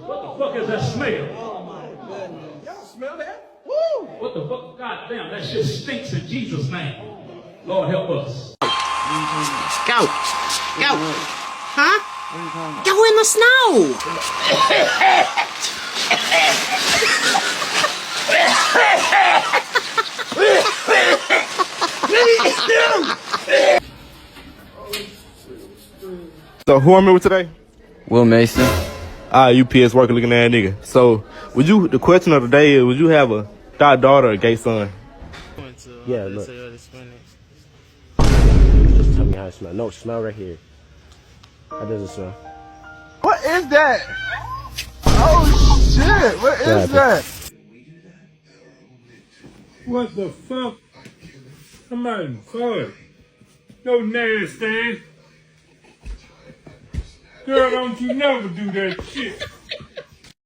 What the fuck is that smell? Oh my goodness. Y'all smell that? Woo! What the fuck? God damn, that shit stinks in Jesus' name. Lord help us. Go. Go. Huh? Go in the snow. So who I'm here with today? Will Mason. UPS worker looking at nigga. So the question of the day is, would you have a daughter or a gay son? Yeah, look. Just tell me how it smells. No, smell right here. How does it smell? What is that? Oh shit! What is that? What the fuck? Somebody fuck. No nasty. Girl, don't you never do that shit.